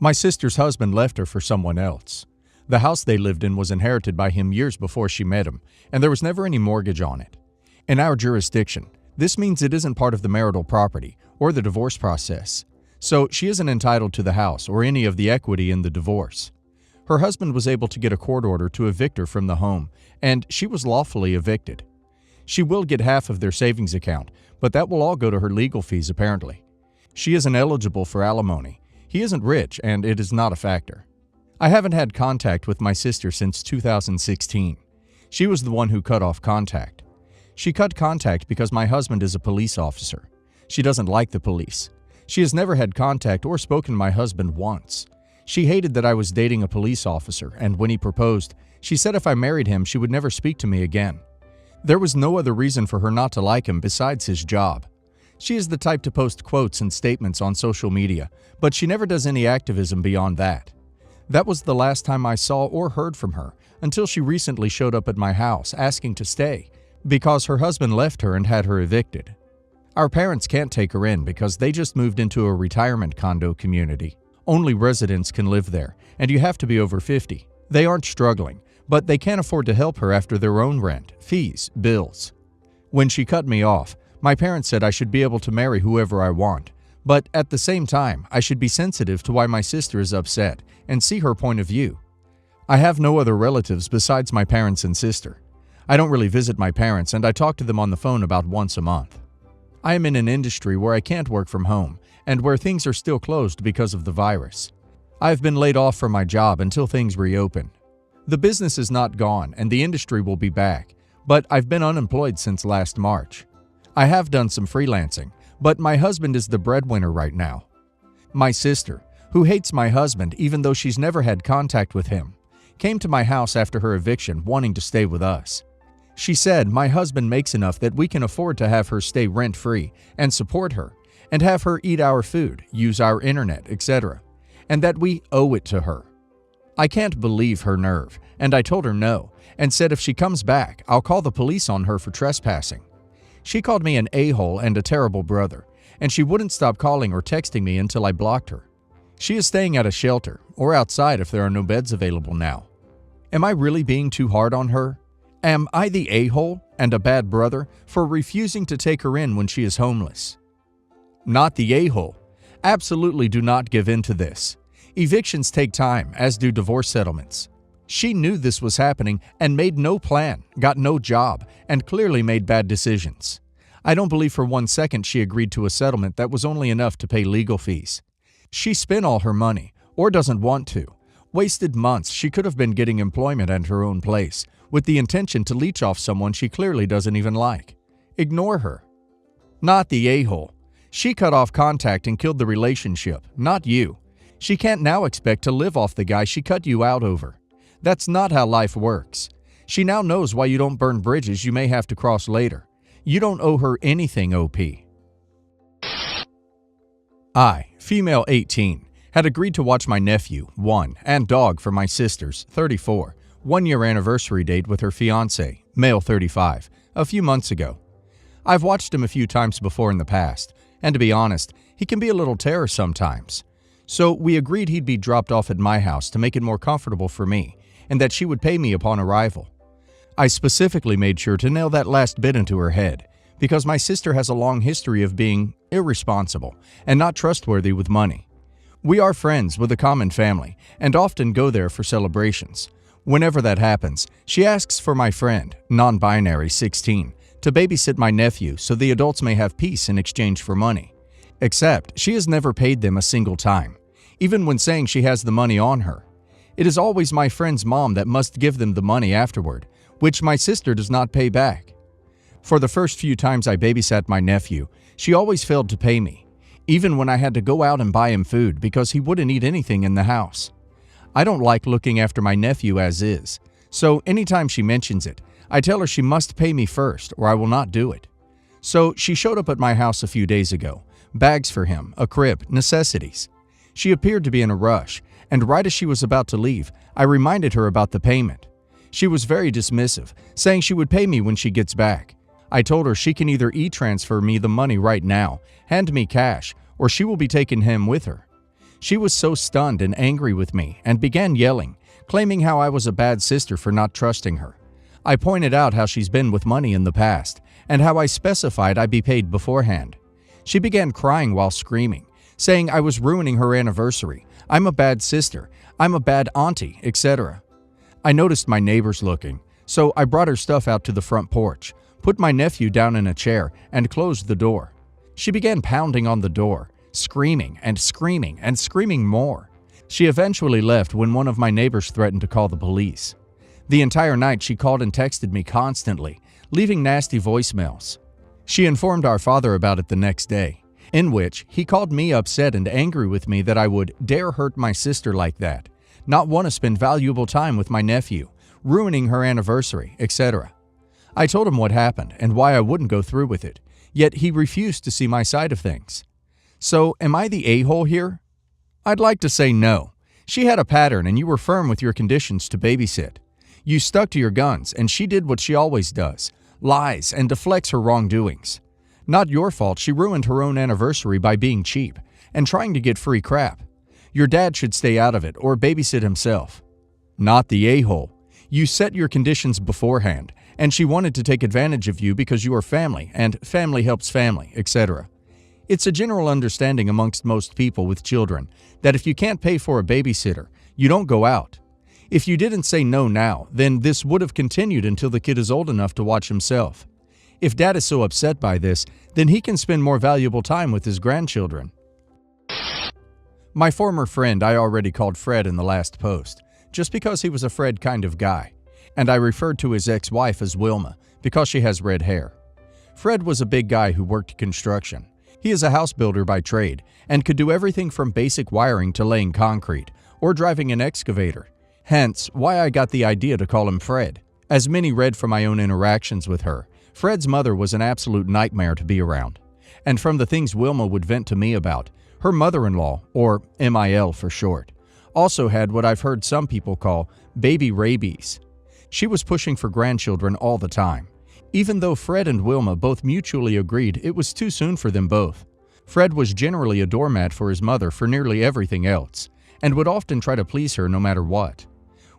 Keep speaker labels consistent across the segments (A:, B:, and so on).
A: My sister's husband left her for someone else. The house they lived in was inherited by him years before she met him, and there was never any mortgage on it. In our jurisdiction, this means it isn't part of the marital property or the divorce process, so she isn't entitled to the house or any of the equity in the divorce. Her husband was able to get a court order to evict her from the home, and she was lawfully evicted. She will get half of their savings account, but that will all go to her legal fees apparently. She isn't eligible for alimony. He isn't rich, and it is not a factor. I haven't had contact with my sister since 2016. She was the one who cut off contact. She cut contact because my husband is a police officer. She doesn't like the police. She has never had contact or spoken to my husband once. She hated that I was dating a police officer, and when he proposed, she said if I married him, she would never speak to me again. There was no other reason for her not to like him besides his job. She is the type to post quotes and statements on social media, but she never does any activism beyond that. That was the last time I saw or heard from her until she recently showed up at my house asking to stay because her husband left her and had her evicted. Our parents can't take her in because they just moved into a retirement condo community. Only residents can live there, and you have to be over 50. They aren't struggling, but they can't afford to help her after their own rent, fees, bills. When she cut me off, my parents said I should be able to marry whoever I want, but at the same time, I should be sensitive to why my sister is upset and see her point of view. I have no other relatives besides my parents and sister. I don't really visit my parents, and I talk to them on the phone about once a month. I am in an industry where I can't work from home and where things are still closed because of the virus. I've been laid off from my job until things reopen. The business is not gone and the industry will be back, but I've been unemployed since last March. I have done some freelancing, but my husband is the breadwinner right now. My sister, who hates my husband even though she's never had contact with him, came to my house after her eviction wanting to stay with us. She said my husband makes enough that we can afford to have her stay rent-free and support her, and have her eat our food, use our internet, etc., and that we owe it to her. I can't believe her nerve, and I told her no, and said if she comes back, I'll call the police on her for trespassing. She called me an a-hole and a terrible brother, and she wouldn't stop calling or texting me until I blocked her. She is staying at a shelter, or outside if there are no beds available now. Am I really being too hard on her? Am I the a-hole and a bad brother for refusing to take her in when she is homeless? Not the a-hole. Absolutely do not give in to this. Evictions take time, as do divorce settlements. She knew this was happening and made no plan, got no job, and clearly made bad decisions. I don't believe for 1 second she agreed to a settlement that was only enough to pay legal fees. She spent all her money, or doesn't want to. Wasted months she could have been getting employment at her own place, with the intention to leech off someone she clearly doesn't even like. Ignore her. Not the a-hole. She cut off contact and killed the relationship, not you. She can't now expect to live off the guy she cut you out over. That's not how life works. She now knows why you don't burn bridges you may have to cross later. You don't owe her anything, OP. I, female 18, had agreed to watch my nephew, 1, and dog for my sister's, 34, one-year anniversary date with her fiancé, male 35, a few months ago. I've watched him a few times before in the past, and to be honest, he can be a little terror sometimes. So we agreed he'd be dropped off at my house to make it more comfortable for me, and that she would pay me upon arrival. I specifically made sure to nail that last bit into her head, because my sister has a long history of being irresponsible and not trustworthy with money. We are friends with a common family, and often go there for celebrations. Whenever that happens, she asks for my friend, non-binary 16, to babysit my nephew so the adults may have peace in exchange for money. Except, she has never paid them a single time, even when saying she has the money on her. It is always my friend's mom that must give them the money afterward, which my sister does not pay back. For the first few times I babysat my nephew, she always failed to pay me, even when I had to go out and buy him food because he wouldn't eat anything in the house. I don't like looking after my nephew as is, so anytime she mentions it, I tell her she must pay me first or I will not do it. So she showed up at my house a few days ago, bags for him, a crib, necessities. She appeared to be in a rush, and right as she was about to leave, I reminded her about the payment. She was very dismissive, saying she would pay me when she gets back. I told her she can either e-transfer me the money right now, hand me cash, or she will be taking him with her. She was so stunned and angry with me and began yelling, claiming how I was a bad sister for not trusting her. I pointed out how she's been with money in the past and how I specified I be paid beforehand. She began crying while screaming, saying I was ruining her anniversary, I'm a bad sister, I'm a bad auntie, etc. I noticed my neighbors looking, so I brought her stuff out to the front porch, put my nephew down in a chair, and closed the door. She began pounding on the door, screaming and screaming and screaming more. She eventually left when one of my neighbors threatened to call the police. The entire night she called and texted me constantly, leaving nasty voicemails. She informed our father about it the next day, in which he called me upset and angry with me that I would dare hurt my sister like that, not want to spend valuable time with my nephew, ruining her anniversary, etc. I told him what happened and why I wouldn't go through with it, yet he refused to see my side of things. So, am I the a-hole here? I'd like to say no. She had a pattern and you were firm with your conditions to babysit. You stuck to your guns and she did what she always does, lies and deflects her wrongdoings. Not your fault she ruined her own anniversary by being cheap and trying to get free crap. Your dad should stay out of it or babysit himself. Not the a-hole. You set your conditions beforehand and she wanted to take advantage of you because you are family and family helps family, etc. It's a general understanding amongst most people with children that if you can't pay for a babysitter, you don't go out. If you didn't say no now, then this would have continued until the kid is old enough to watch himself. If dad is so upset by this, then he can spend more valuable time with his grandchildren. My former friend I already called Fred in the last post, just because he was a Fred kind of guy, and I referred to his ex-wife as Wilma because she has red hair. Fred was a big guy who worked construction. He is a house builder by trade and could do everything from basic wiring to laying concrete or driving an excavator. Hence, why I got the idea to call him Fred. As many read from my own interactions with her, Fred's mother was an absolute nightmare to be around. And from the things Wilma would vent to me about, her mother-in-law, or MIL for short, also had what I've heard some people call baby rabies. She was pushing for grandchildren all the time, even though Fred and Wilma both mutually agreed it was too soon for them both. Fred was generally a doormat for his mother for nearly everything else, and would often try to please her no matter what,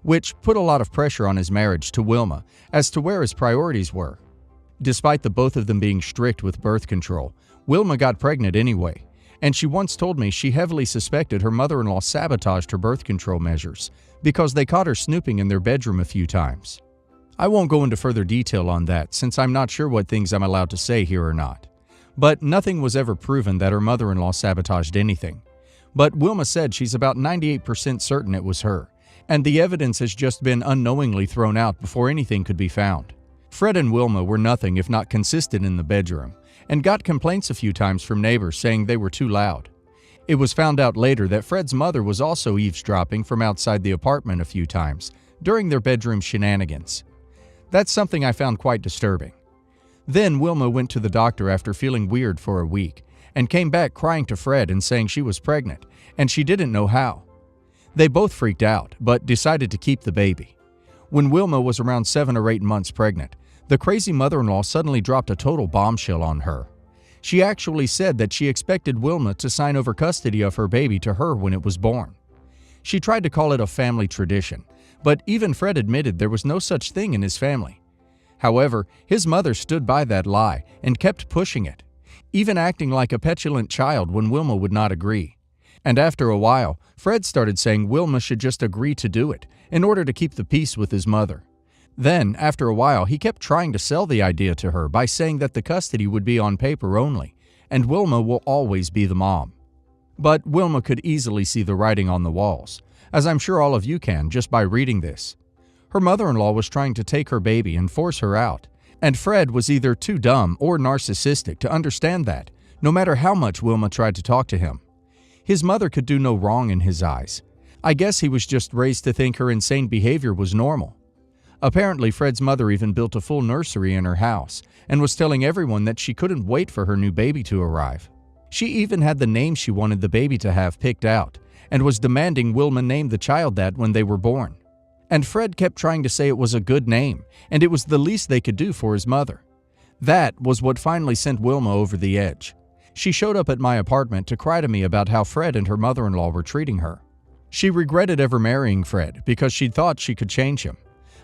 A: which put a lot of pressure on his marriage to Wilma as to where his priorities were. Despite the both of them being strict with birth control, Wilma got pregnant anyway, and she once told me she heavily suspected her mother-in-law sabotaged her birth control measures because they caught her snooping in their bedroom a few times. I won't go into further detail on that since I'm not sure what things I'm allowed to say here or not. But nothing was ever proven that her mother-in-law sabotaged anything. But Wilma said she's about 98% certain it was her, and the evidence has just been unknowingly thrown out before anything could be found. Fred and Wilma were nothing if not consistent in the bedroom, and got complaints a few times from neighbors saying they were too loud. It was found out later that Fred's mother was also eavesdropping from outside the apartment a few times during their bedroom shenanigans. That's something I found quite disturbing. Then Wilma went to the doctor after feeling weird for a week, and came back crying to Fred and saying she was pregnant, and she didn't know how. They both freaked out, but decided to keep the baby. When Wilma was around 7 or 8 months pregnant, the crazy mother-in-law suddenly dropped a total bombshell on her. She actually said that she expected Wilma to sign over custody of her baby to her when it was born. She tried to call it a family tradition, but even Fred admitted there was no such thing in his family. However, his mother stood by that lie and kept pushing it, even acting like a petulant child when Wilma would not agree. And after a while, Fred started saying Wilma should just agree to do it in order to keep the peace with his mother. Then, after a while, he kept trying to sell the idea to her by saying that the custody would be on paper only, and Wilma will always be the mom. But Wilma could easily see the writing on the walls, as I'm sure all of you can just by reading this. Her mother-in-law was trying to take her baby and force her out, and Fred was either too dumb or narcissistic to understand that, no matter how much Wilma tried to talk to him. His mother could do no wrong in his eyes. I guess he was just raised to think her insane behavior was normal. Apparently, Fred's mother even built a full nursery in her house and was telling everyone that she couldn't wait for her new baby to arrive. She even had the name she wanted the baby to have picked out and was demanding Wilma name the child that when they were born. And Fred kept trying to say it was a good name and it was the least they could do for his mother. That was what finally sent Wilma over the edge. She showed up at my apartment to cry to me about how Fred and her mother-in-law were treating her. She regretted ever marrying Fred because she thought she could change him.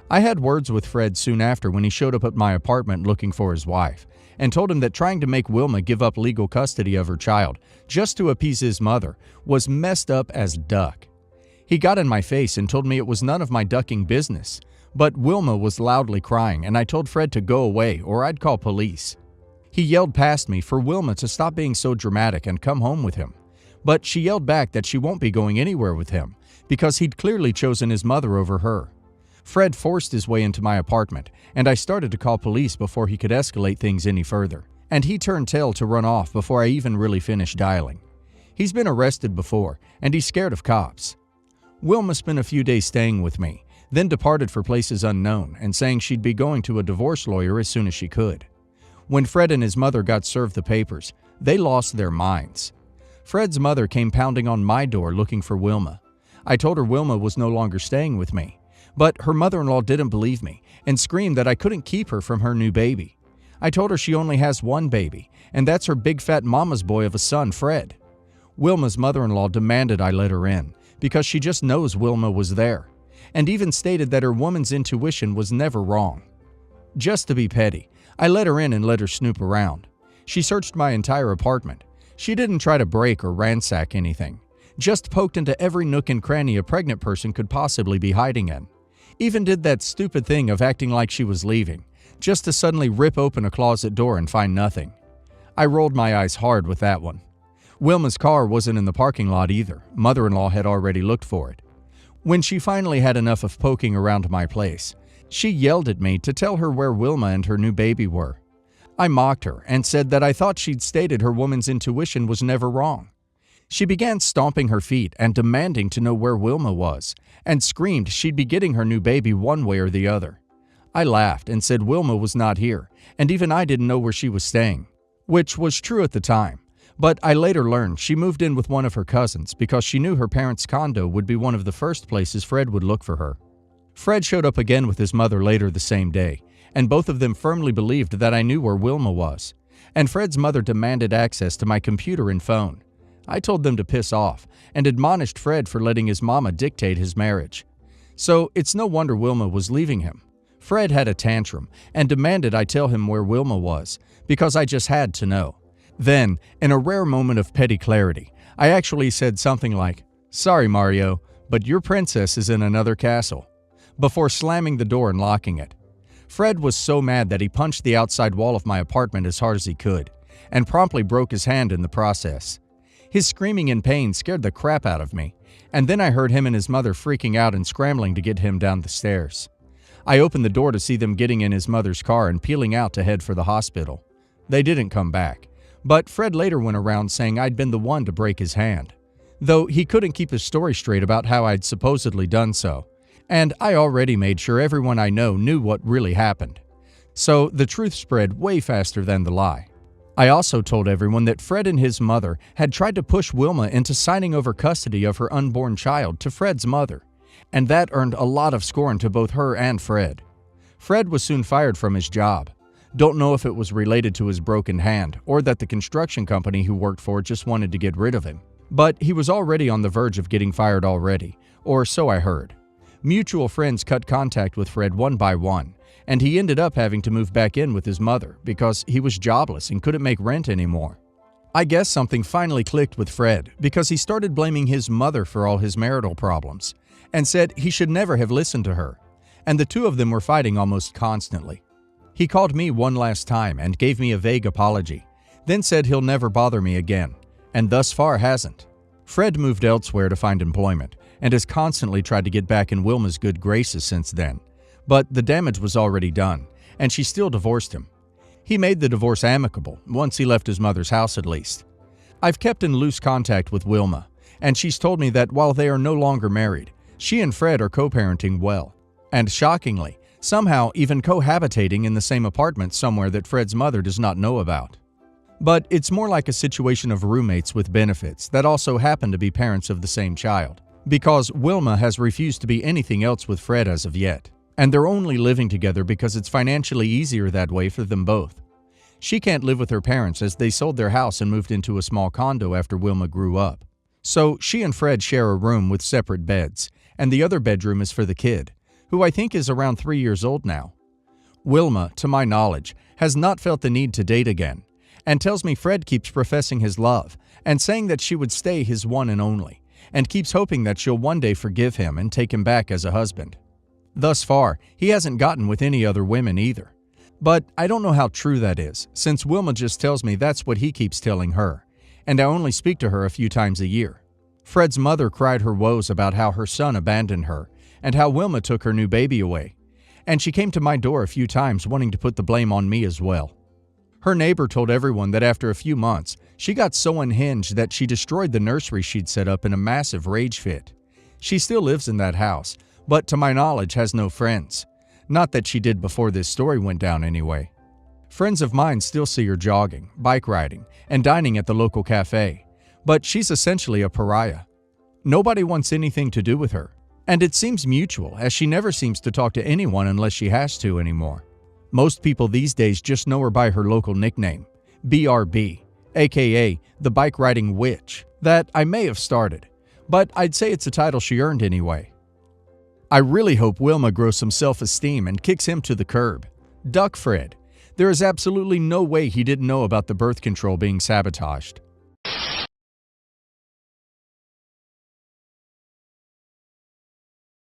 A: I had words with Fred soon after when he showed up at my apartment looking for his wife, and told him that trying to make Wilma give up legal custody of her child just to appease his mother was messed up as duck. He got in my face and told me it was none of my ducking business, but Wilma was loudly crying and I told Fred to go away or I'd call police. He yelled past me for Wilma to stop being so dramatic and come home with him, but she yelled back that she won't be going anywhere with him because he'd clearly chosen his mother over her. Fred forced his way into my apartment, and I started to call police before he could escalate things any further, and he turned tail to run off before I even really finished dialing. He's been arrested before, and he's scared of cops. Wilma spent a few days staying with me, then departed for places unknown and saying she'd be going to a divorce lawyer as soon as she could. When Fred and his mother got served the papers, they lost their minds. Fred's mother came pounding on my door looking for Wilma. I told her Wilma was no longer staying with me, but her mother-in-law didn't believe me and screamed that I couldn't keep her from her new baby. I told her she only has one baby, and that's her big fat mama's boy of a son, Fred. Wilma's mother-in-law demanded I let her in because she just knows Wilma was there, and even stated that her woman's intuition was never wrong. Just to be petty, I let her in and let her snoop around. She searched my entire apartment. She didn't try to break or ransack anything, just poked into every nook and cranny a pregnant person could possibly be hiding in. Even did that stupid thing of acting like she was leaving, just to suddenly rip open a closet door and find nothing. I rolled my eyes hard with that one. Wilma's car wasn't in the parking lot either. Mother-in-law had already looked for it. When she finally had enough of poking around my place, she yelled at me to tell her where Wilma and her new baby were. I mocked her and said that I thought she'd stated her woman's intuition was never wrong. She began stomping her feet and demanding to know where Wilma was, and screamed she'd be getting her new baby one way or the other. I laughed and said Wilma was not here, and even I didn't know where she was staying, which was true at the time, but I later learned she moved in with one of her cousins because she knew her parents' condo would be one of the first places Fred would look for her. Fred showed up again with his mother later the same day, and both of them firmly believed that I knew where Wilma was, and Fred's mother demanded access to my computer and phone. I told them to piss off and admonished Fred for letting his mama dictate his marriage. So it's no wonder Wilma was leaving him. Fred had a tantrum and demanded I tell him where Wilma was because I just had to know. Then, in a rare moment of petty clarity, I actually said something like, "Sorry, Mario, but your princess is in another castle," before slamming the door and locking it. Fred was so mad that he punched the outside wall of my apartment as hard as he could, and promptly broke his hand in the process. His screaming in pain scared the crap out of me, and then I heard him and his mother freaking out and scrambling to get him down the stairs. I opened the door to see them getting in his mother's car and peeling out to head for the hospital. They didn't come back, but Fred later went around saying I'd been the one to break his hand, though he couldn't keep his story straight about how I'd supposedly done so, and I already made sure everyone I know knew what really happened. So the truth spread way faster than the lie. I also told everyone that Fred and his mother had tried to push Wilma into signing over custody of her unborn child to Fred's mother, and that earned a lot of scorn to both her and Fred. Fred was soon fired from his job. Don't know if it was related to his broken hand or that the construction company he worked for just wanted to get rid of him, but he was already on the verge of getting fired already, or so I heard. Mutual friends cut contact with Fred one by one, and he ended up having to move back in with his mother because he was jobless and couldn't make rent anymore. I guess something finally clicked with Fred because he started blaming his mother for all his marital problems and said he should never have listened to her, and the two of them were fighting almost constantly. He called me one last time and gave me a vague apology, then said he'll never bother me again, and thus far hasn't. Fred moved elsewhere to find employment and has constantly tried to get back in Wilma's good graces since then. But the damage was already done, and she still divorced him. He made the divorce amicable, once he left his mother's house at least. I've kept in loose contact with Wilma, and she's told me that while they are no longer married, she and Fred are co-parenting well, and shockingly, somehow even cohabitating in the same apartment somewhere that Fred's mother does not know about. But it's more like a situation of roommates with benefits that also happen to be parents of the same child, because Wilma has refused to be anything else with Fred as of yet, and they're only living together because it's financially easier that way for them both. She can't live with her parents as they sold their house and moved into a small condo after Wilma grew up. So she and Fred share a room with separate beds, and the other bedroom is for the kid, who I think is around 3 years old now. Wilma, to my knowledge, has not felt the need to date again, and tells me Fred keeps professing his love and saying that she would stay his one and only, and keeps hoping that she'll one day forgive him and take him back as a husband. Thus far, he hasn't gotten with any other women either. But I don't know how true that is, since Wilma just tells me that's what he keeps telling her, and I only speak to her a few times a year. Fred's mother cried her woes about how her son abandoned her, and how Wilma took her new baby away, and she came to my door a few times wanting to put the blame on me as well. Her neighbor told everyone that after a few months, she got so unhinged that she destroyed the nursery she'd set up in a massive rage fit. She still lives in that house, but to my knowledge has no friends. Not that she did before this story went down anyway. Friends of mine still see her jogging, bike riding, and dining at the local cafe, but she's essentially a pariah. Nobody wants anything to do with her, and it seems mutual as she never seems to talk to anyone unless she has to anymore. Most people these days just know her by her local nickname, BRB, aka the Bike Riding Witch, that I may have started, but I'd say it's a title she earned anyway. I really hope Wilma grows some self-esteem and kicks him to the curb. Duck Fred. There is absolutely no way he didn't know about the birth control being sabotaged.